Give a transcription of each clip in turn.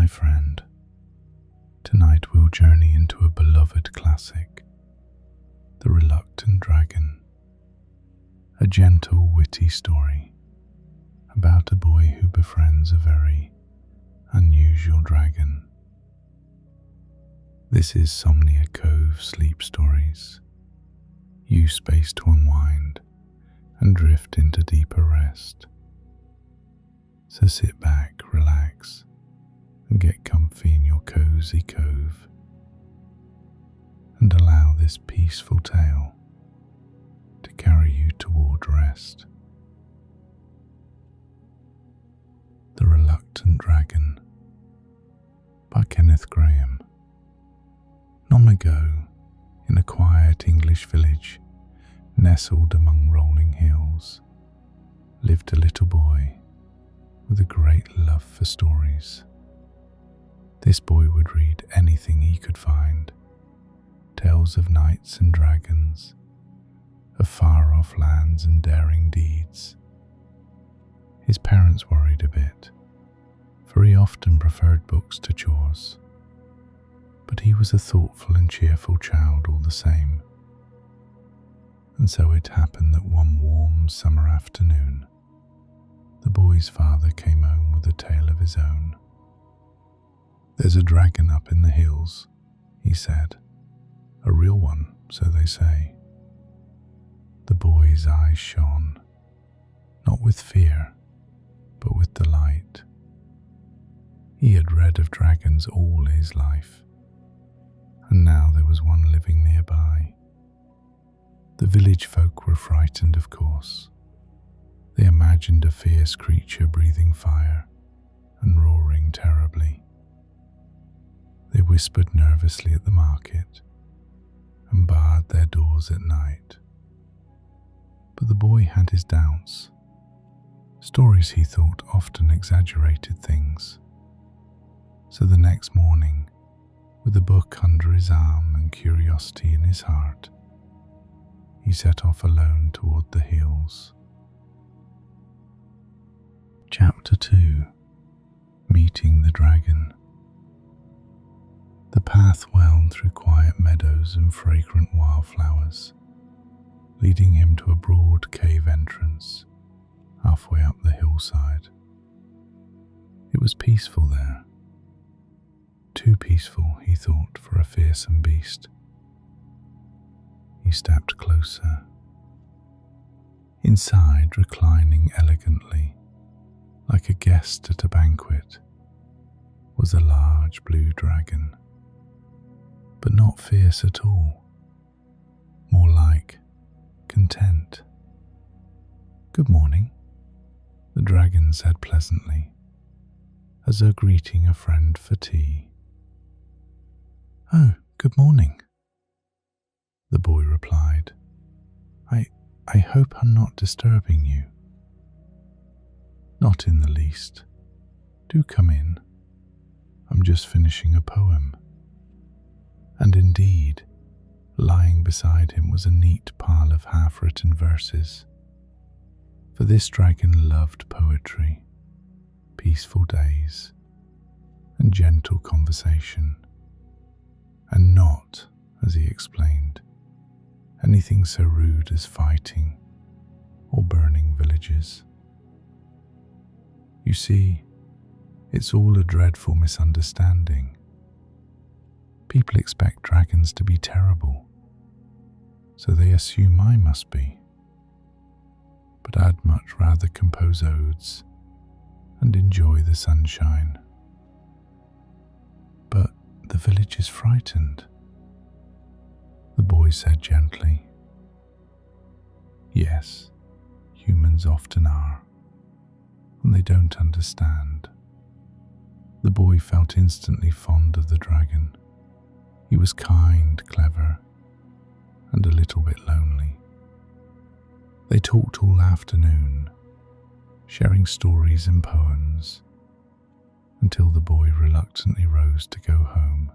my friend. Tonight we'll journey into a beloved classic, The Reluctant Dragon, a gentle, witty story about a boy who befriends a very unusual dragon. This is SomniaCove Sleep Stories. Use space to unwind and drift into deeper rest. So sit back, relax, and get comfy in your cozy cove, and allow this peaceful tale to carry you toward rest. The Reluctant Dragon by Kenneth Graham. Long ago, in a quiet English village nestled among rolling hills, lived a little boy with a great love for stories. This boy would read anything he could find, tales of knights and dragons, of far-off lands and daring deeds. His parents worried a bit, for he often preferred books to chores, but he was a thoughtful and cheerful child all the same. And so it happened that one warm summer afternoon, the boy's father came home with a tale of his own. "There's a dragon up in the hills," he said. "A real one, so they say." The boy's eyes shone, not with fear, but with delight. He had read of dragons all his life, and now there was one living nearby. The village folk were frightened, of course. They imagined a fierce creature breathing fire and roaring terribly. They whispered nervously at the market and barred their doors at night. But the boy had his doubts. Stories, he thought, often exaggerated things. So the next morning, with a book under his arm and curiosity in his heart, he set off alone toward the hills. Chapter 2. Meeting the Dragon. The path wound through quiet meadows and fragrant wildflowers, leading him to a broad cave entrance halfway up the hillside. It was peaceful there. Too peaceful, he thought, for a fearsome beast. He stepped closer. Inside, reclining elegantly, like a guest at a banquet, was a large blue dragon, but not fierce at all, more like content. "Good morning," the dragon said pleasantly, as though greeting a friend for tea. "Oh, good morning," the boy replied. I hope I'm not disturbing you." "Not in the least. Do come in. I'm just finishing a poem." And indeed, lying beside him was a neat pile of half-written verses. For this dragon loved poetry, peaceful days, and gentle conversation, and not, as he explained, anything so rude as fighting or burning villages. "You see, it's all a dreadful misunderstanding. People expect dragons to be terrible, so they assume I must be. But I'd much rather compose odes and enjoy the sunshine." "But the village is frightened," the boy said gently. "Yes, humans often are, when they don't understand." The boy felt instantly fond of the dragon. He was kind, clever, and a little bit lonely. They talked all afternoon, sharing stories and poems, until the boy reluctantly rose to go home.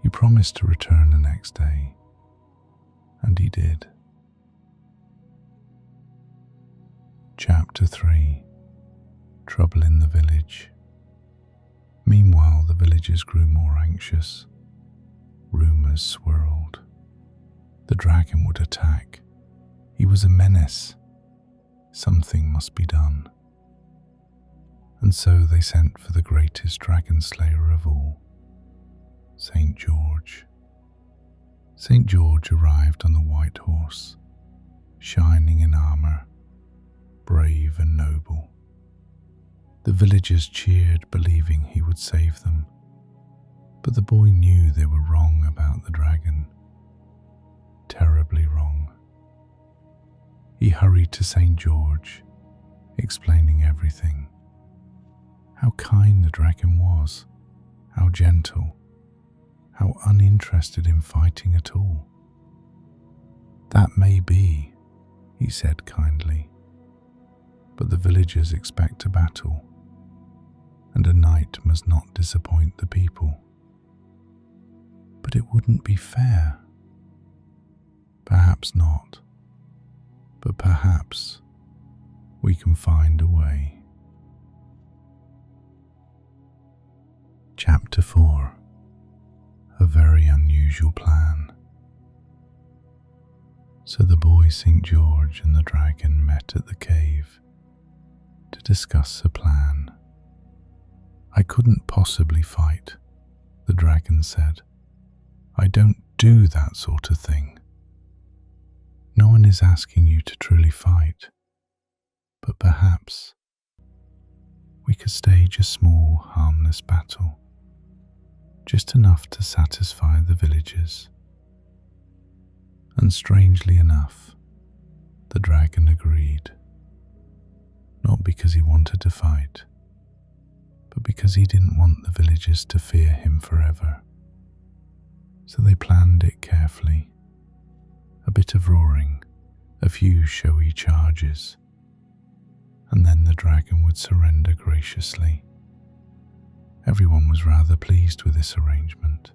He promised to return the next day, and he did. Chapter 3. Trouble in the Village. villagers grew more anxious. Rumors swirled. The dragon would attack. He was a menace. Something must be done. And so they sent for the greatest dragon slayer of all, St. George. St. George arrived on the white horse, shining in armor, brave and noble. The villagers cheered, believing he would save them. But the boy knew they were wrong about the dragon. Terribly wrong. He hurried to St. George, explaining everything. How kind the dragon was, how gentle, how uninterested in fighting at all. That may be, he said kindly, but the villagers expect a battle, and a knight must not disappoint the people. But it wouldn't be fair. Perhaps not, but perhaps we can find a way. Chapter 4. A very unusual plan. So the boy St. George and the dragon met at the cave to discuss a plan. I couldn't possibly fight, the dragon said. I don't do that sort of thing. No one is asking you to truly fight, but perhaps we could stage a small, harmless battle, just enough to satisfy the villagers. And strangely enough, the dragon agreed, not because he wanted to fight, but because he didn't want the villagers to fear him forever. So they planned it carefully. A bit of roaring, a few showy charges, and then the dragon would surrender graciously. Everyone was rather pleased with this arrangement.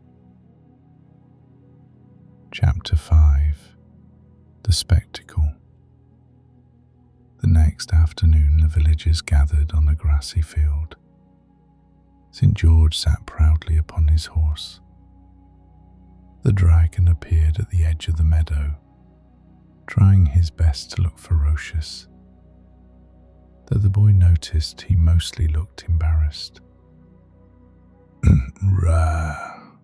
Chapter 5. The Spectacle. The next afternoon the villagers gathered on a grassy field. St. George sat proudly upon his horse. The dragon appeared at the edge of the meadow, trying his best to look ferocious, though the boy noticed he mostly looked embarrassed. Rah!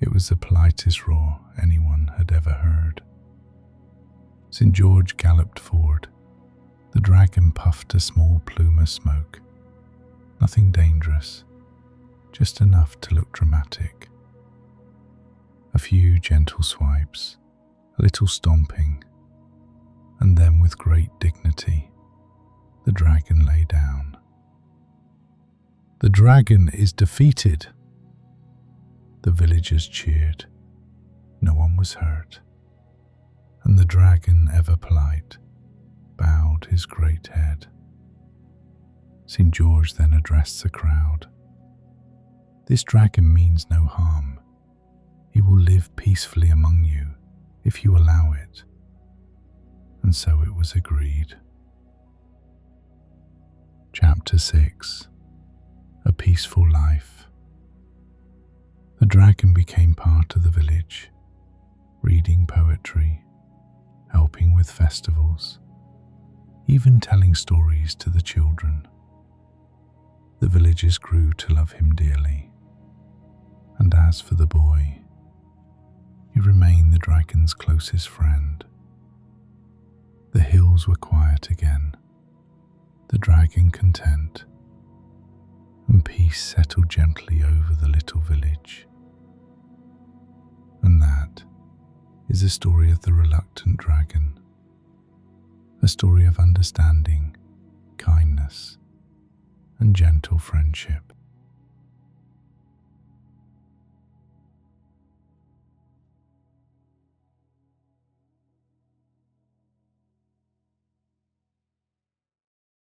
It was the politest roar anyone had ever heard. St. George galloped forward. The dragon puffed a small plume of smoke. Nothing dangerous, just enough to look dramatic. A few gentle swipes, a little stomping, and then with great dignity, the dragon lay down. The dragon is defeated. The villagers cheered. No one was hurt, and the dragon, ever polite, bowed his great head. St. George then addressed the crowd. This dragon means no harm. He will live peacefully among you if you allow it. And so it was agreed. Chapter 6. A Peaceful Life. The dragon became part of the village, reading poetry, helping with festivals, even telling stories to the children. The villagers grew to love him dearly, and as for the boy, he remained the dragon's closest friend. The hills were quiet again, the dragon content, and peace settled gently over the little village. And that is the story of the reluctant dragon, a story of understanding, kindness, and gentle friendship.